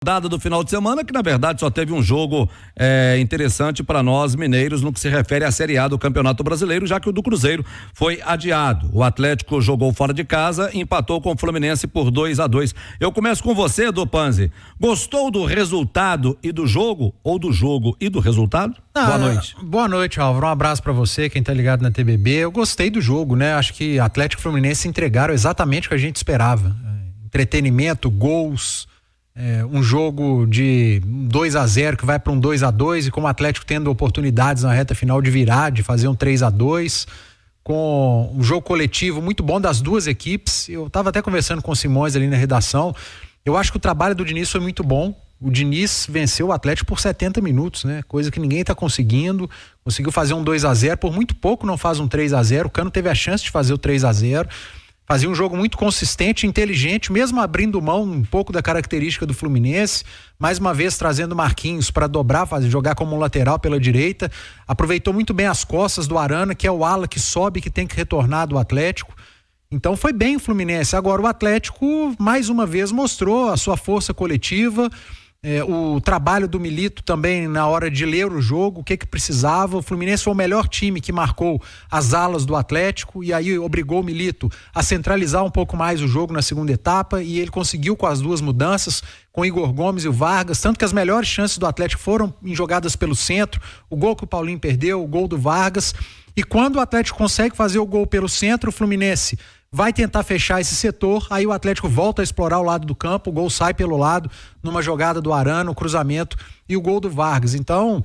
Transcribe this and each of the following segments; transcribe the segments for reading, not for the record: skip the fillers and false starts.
rodada do final de semana, que na verdade só teve um jogo interessante para nós mineiros no que se refere à Série A do Campeonato Brasileiro, já que o do Cruzeiro foi adiado. O Atlético jogou fora de casa e empatou com o Fluminense por 2-2. Eu começo com você, Edu Panzi. Gostou do resultado e do jogo? Ou do jogo e do resultado? Boa noite. Boa noite, Álvaro. Um abraço pra você, quem tá ligado na TBB. Eu gostei do jogo, né? Acho que Atlético e Fluminense entregaram exatamente o que a gente esperava. Entretenimento, gols, um jogo de 2-0 que vai para um 2-2 e com o Atlético tendo oportunidades na reta final de virar, de fazer um 3-2, com um jogo coletivo muito bom das duas equipes. Eu estava até conversando com o Simões ali na redação. Eu acho que o trabalho do Diniz foi muito bom. O Diniz venceu o Atlético por 70 minutos, né? Coisa que ninguém está conseguindo. Conseguiu fazer um 2-0, por muito pouco não faz um 3-0. O Cano teve a chance de fazer o 3-0. Fazia um jogo muito consistente, inteligente, mesmo abrindo mão um pouco da característica do Fluminense, mais uma vez trazendo Marquinhos para dobrar, jogar como um lateral pela direita. Aproveitou muito bem as costas do Arana, que é o ala que sobe, que tem que retornar do Atlético. Então foi bem o Fluminense. Agora o Atlético mais uma vez mostrou a sua força coletiva, o trabalho do Milito também na hora de ler o jogo, o que precisava. O Fluminense foi o melhor time que marcou as alas do Atlético e aí obrigou o Milito a centralizar um pouco mais o jogo na segunda etapa, e ele conseguiu com as duas mudanças, com o Igor Gomes e o Vargas, tanto que as melhores chances do Atlético foram em jogadas pelo centro, o gol que o Paulinho perdeu, o gol do Vargas. E quando o Atlético consegue fazer o gol pelo centro, o Fluminense vai tentar fechar esse setor, aí o Atlético volta a explorar o lado do campo, o gol sai pelo lado, numa jogada do Arana, o cruzamento e o gol do Vargas. Então,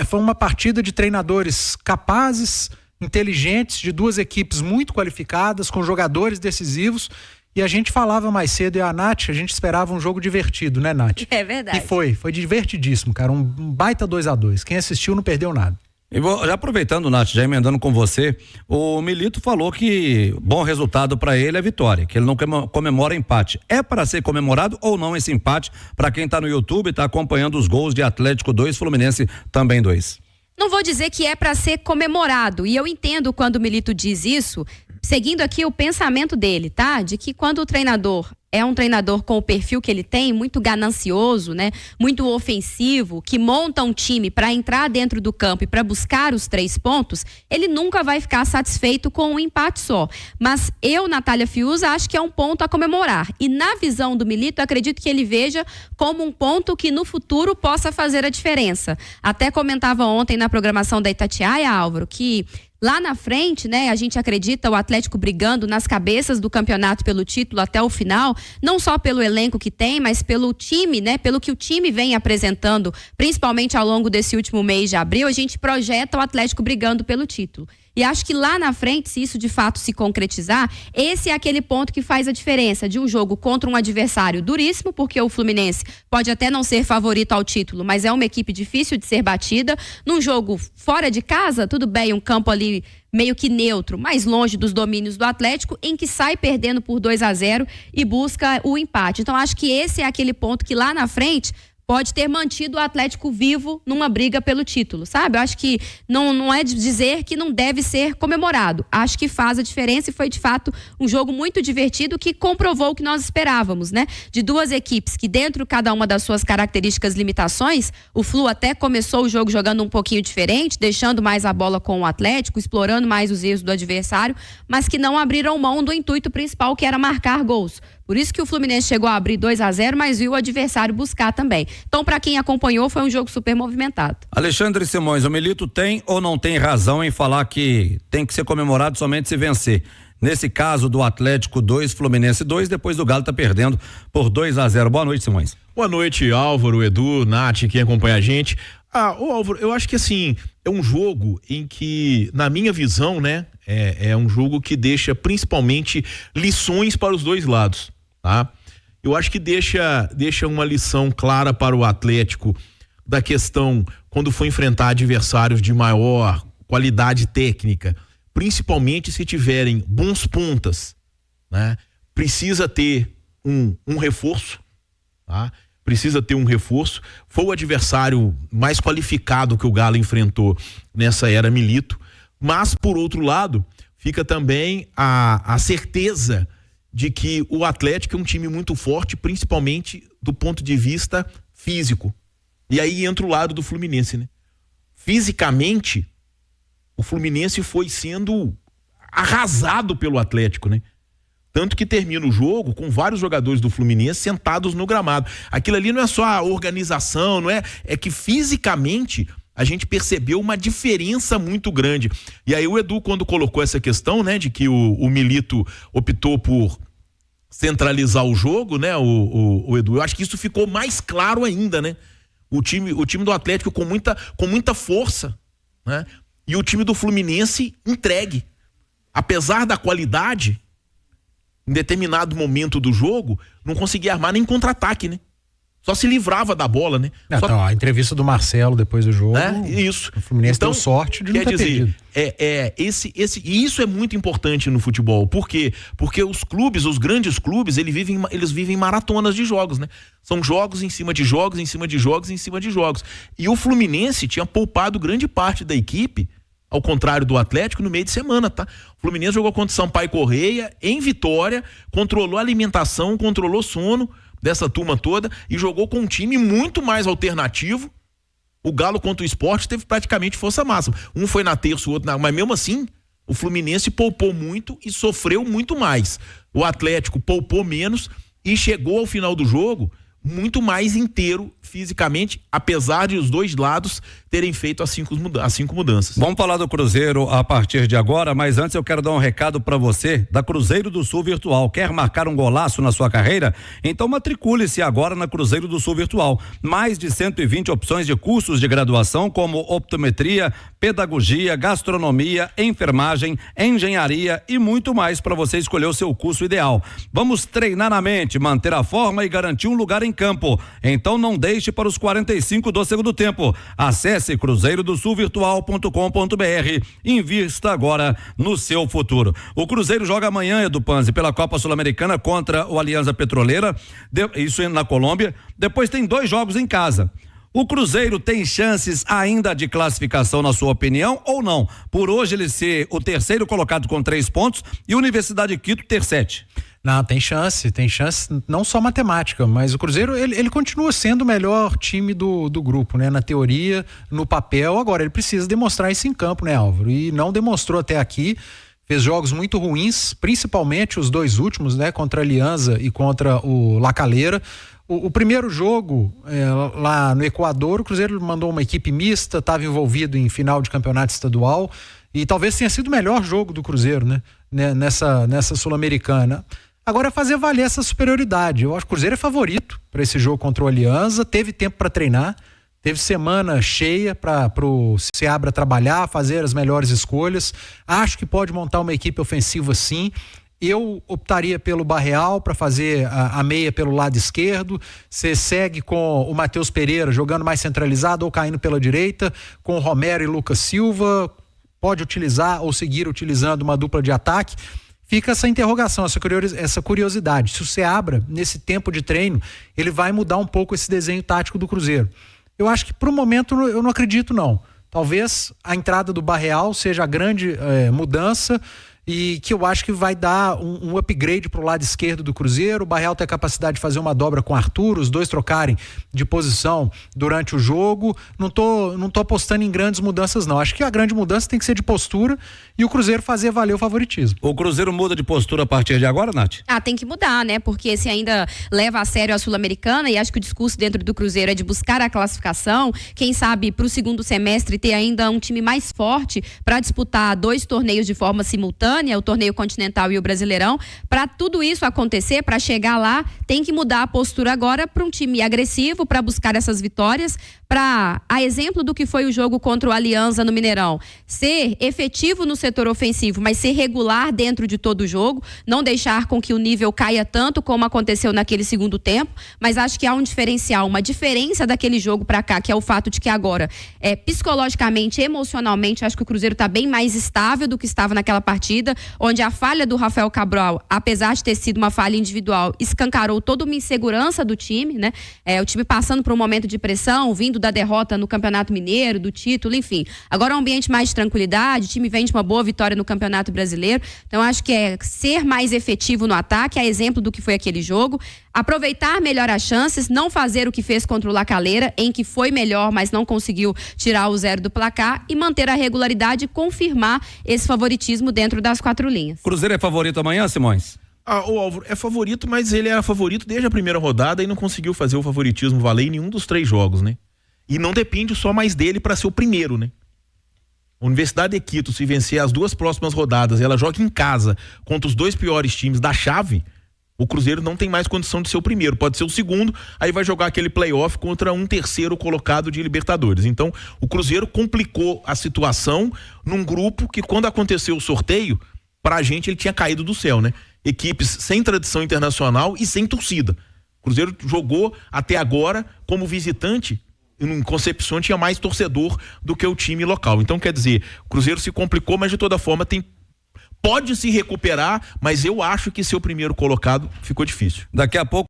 foi uma partida de treinadores capazes, inteligentes, de duas equipes muito qualificadas, com jogadores decisivos, e a gente falava mais cedo, e a Nath, a gente esperava um jogo divertido, né, Nath? É verdade. E foi divertidíssimo, cara, um baita 2-2. Quem assistiu não perdeu nada. E já aproveitando, Nath, já emendando com você, o Milito falou que bom resultado para ele é vitória, que ele não comemora empate. É para ser comemorado ou não esse empate para quem tá no YouTube e está acompanhando os gols de Atlético 2, Fluminense também 2? Não vou dizer que é para ser comemorado, e eu entendo quando o Milito diz isso, seguindo aqui o pensamento dele, tá? De que quando o treinador é um treinador com o perfil que ele tem, muito ganancioso, né? Muito ofensivo, que monta um time para entrar dentro do campo e para buscar os 3 pontos, ele nunca vai ficar satisfeito com um empate só. Mas eu, Natália Fiuza, acho que é um ponto a comemorar. E na visão do Milito, acredito que ele veja como um ponto que no futuro possa fazer a diferença. Até comentava ontem na programação da Itatiaia, Álvaro, que lá na frente, né, a gente acredita o Atlético brigando nas cabeças do campeonato pelo título até o final, não só pelo elenco que tem, mas pelo time, né, pelo que o time vem apresentando, principalmente ao longo desse último mês de abril, a gente projeta o Atlético brigando pelo título. E acho que lá na frente, se isso de fato se concretizar, esse é aquele ponto que faz a diferença de um jogo contra um adversário duríssimo, porque o Fluminense pode até não ser favorito ao título, mas é uma equipe difícil de ser batida. Num jogo fora de casa, tudo bem, um campo ali meio que neutro, mais longe dos domínios do Atlético, em que sai perdendo por 2-0 e busca o empate. Então acho que esse é aquele ponto que lá na frente pode ter mantido o Atlético vivo numa briga pelo título, sabe? Eu acho que não é de dizer que não deve ser comemorado. Acho que faz a diferença e foi, de fato, um jogo muito divertido que comprovou o que nós esperávamos, né? De duas equipes que, dentro cada uma das suas características, limitações, o Flu até começou o jogo jogando um pouquinho diferente, deixando mais a bola com o Atlético, explorando mais os erros do adversário, mas que não abriram mão do intuito principal, que era marcar gols. Por isso que o Fluminense chegou a abrir 2-0, mas viu o adversário buscar também. Então, para quem acompanhou, foi um jogo super movimentado. Alexandre Simões, o Milito tem ou não tem razão em falar que tem que ser comemorado somente se vencer? Nesse caso do Atlético 2, Fluminense 2, depois do Galo tá perdendo por 2-0. Boa noite, Simões. Boa noite, Álvaro, Edu, Nath, quem acompanha a gente. Álvaro, eu acho que assim, é um jogo em que, na minha visão, né, é um jogo que deixa principalmente lições para os dois lados, tá? Eu acho que deixa uma lição clara para o Atlético da questão quando for enfrentar adversários de maior qualidade técnica, principalmente se tiverem bons pontas, né? Precisa ter um reforço, tá? Precisa ter um reforço. Foi o adversário mais qualificado que o Galo enfrentou nessa era Milito, mas por outro lado fica também a certeza de que o Atlético é um time muito forte, principalmente do ponto de vista físico. E aí entra o lado do Fluminense, né? Fisicamente, o Fluminense foi sendo arrasado pelo Atlético, né? Tanto que termina o jogo com vários jogadores do Fluminense sentados no gramado. Aquilo ali não é só a organização, não é? É que fisicamente a gente percebeu uma diferença muito grande. E aí o Edu, quando colocou essa questão, né, de que o Milito optou por centralizar o jogo, né, o Edu, eu acho que isso ficou mais claro ainda, né? O time do Atlético com muita força, né? E o time do Fluminense entregue. Apesar da qualidade, em determinado momento do jogo, não conseguia armar nem contra-ataque, né? Só se livrava da bola, né? Então, a entrevista do Marcelo depois do jogo. Isso. O Fluminense deu sorte de não ter perdido. E isso é muito importante no futebol. Por quê? Porque os clubes, os grandes clubes, eles vivem maratonas de jogos, né? São jogos em cima de jogos, em cima de jogos, em cima de jogos. E o Fluminense tinha poupado grande parte da equipe, ao contrário do Atlético, no meio de semana, tá? O Fluminense jogou contra o Sampaio Correia, em Vitória, controlou a alimentação, controlou sono dessa turma toda e jogou com um time muito mais alternativo. O Galo contra o Sport teve praticamente força máxima. Um foi na terça, o outro na... Mas mesmo assim, o Fluminense poupou muito e sofreu muito mais. O Atlético poupou menos e chegou ao final do jogo muito mais inteiro fisicamente, apesar de os dois lados terem feito as cinco mudanças. Vamos falar do Cruzeiro a partir de agora, mas antes eu quero dar um recado para você da Cruzeiro do Sul Virtual. Quer marcar um golaço na sua carreira? Então matricule-se agora na Cruzeiro do Sul Virtual. Mais de 120 opções de cursos de graduação como optometria, pedagogia, gastronomia, enfermagem, engenharia e muito mais para você escolher o seu curso ideal. Vamos treinar na mente, manter a forma e garantir um lugar em campo. Então não deixe para os 45 do segundo tempo. Acesse cruzeirodosulvirtual.com.br e invista agora no seu futuro. O Cruzeiro joga amanhã, Edu Panzi, pela Copa Sul-Americana contra o Alianza Petroleira, isso na Colômbia. Depois tem 2 jogos em casa. O Cruzeiro tem chances ainda de classificação, na sua opinião, ou não? Por hoje ele ser o terceiro colocado com 3 pontos e Universidade de Quito ter 7. Não, tem chance, não só matemática, mas o Cruzeiro, ele continua sendo o melhor time do grupo, né? Na teoria, no papel, agora ele precisa demonstrar isso em campo, né, Álvaro? E não demonstrou até aqui, fez jogos muito ruins, principalmente os 2 últimos, né? Contra a Alianza e contra o La Calera. O primeiro jogo, lá no Equador, o Cruzeiro mandou uma equipe mista, estava envolvido em final de campeonato estadual e talvez tenha sido o melhor jogo do Cruzeiro, né? Nessa Sul-Americana. Agora é fazer valer essa superioridade. Eu acho que o Cruzeiro é favorito para esse jogo contra o Alianza, teve tempo para treinar, teve semana cheia para o Seabra trabalhar, fazer as melhores escolhas. Acho que pode montar uma equipe ofensiva sim. Eu optaria pelo Barreal para fazer a meia pelo lado esquerdo. Você segue com o Matheus Pereira jogando mais centralizado ou caindo pela direita, com o Romero e Lucas Silva. Pode utilizar ou seguir utilizando uma dupla de ataque. Fica essa interrogação, essa curiosidade. Se o Seabra, nesse tempo de treino, ele vai mudar um pouco esse desenho tático do Cruzeiro. Eu acho que, pro momento, eu não acredito, não. Talvez a entrada do Barreal seja a grande mudança e que eu acho que vai dar um upgrade pro lado esquerdo do Cruzeiro. O Barreal tem a capacidade de fazer uma dobra com o Arthur, os dois trocarem de posição durante o jogo. Não tô apostando em grandes mudanças, não. Acho que a grande mudança tem que ser de postura e o Cruzeiro fazer valer o favoritismo. O Cruzeiro muda de postura a partir de agora, Nath? Tem que mudar, né? Porque se ainda leva a sério a Sul-Americana, e acho que o discurso dentro do Cruzeiro é de buscar a classificação, quem sabe pro segundo semestre ter ainda um time mais forte para disputar 2 torneios de forma simultânea, o torneio continental e o Brasileirão. Para tudo isso acontecer, para chegar lá, tem que mudar a postura agora para um time agressivo, para buscar essas vitórias, para, a exemplo do que foi o jogo contra o Alianza no Mineirão, ser efetivo no setor ofensivo, mas ser regular dentro de todo o jogo, não deixar com que o nível caia tanto como aconteceu naquele segundo tempo, mas acho que há um diferencial, uma diferença daquele jogo para cá, que é o fato de que agora, psicologicamente, emocionalmente, acho que o Cruzeiro está bem mais estável do que estava naquela partida. partida, onde a falha do Rafael Cabral, apesar de ter sido uma falha individual, escancarou toda uma insegurança do time, né? O time passando por um momento de pressão, vindo da derrota no Campeonato Mineiro, do título, enfim. Agora é um ambiente mais de tranquilidade, o time vem de uma boa vitória no Campeonato Brasileiro, então acho que é ser mais efetivo no ataque, é exemplo do que foi aquele jogo, aproveitar melhor as chances, não fazer o que fez contra o Lacaleira, em que foi melhor, mas não conseguiu tirar o 0 do placar, e manter a regularidade e confirmar esse favoritismo dentro das 4 linhas. Cruzeiro é favorito amanhã, Simões? O Álvaro é favorito, mas ele era favorito desde a primeira rodada e não conseguiu fazer o favoritismo valer em nenhum dos 3 jogos, né? E não depende só mais dele para ser o primeiro, né? A Universidade de Quito, se vencer as 2 próximas rodadas, ela joga em casa contra os 2 piores times da chave, o Cruzeiro não tem mais condição de ser o primeiro, pode ser o segundo, aí vai jogar aquele playoff contra um terceiro colocado de Libertadores. Então, o Cruzeiro complicou a situação num grupo que, quando aconteceu o sorteio, pra gente ele tinha caído do céu, né? Equipes sem tradição internacional e sem torcida. O Cruzeiro jogou até agora como visitante, em Concepción tinha mais torcedor do que o time local. Então, quer dizer, o Cruzeiro se complicou, mas de toda forma pode se recuperar, mas eu acho que ser o primeiro colocado ficou difícil. Daqui a pouco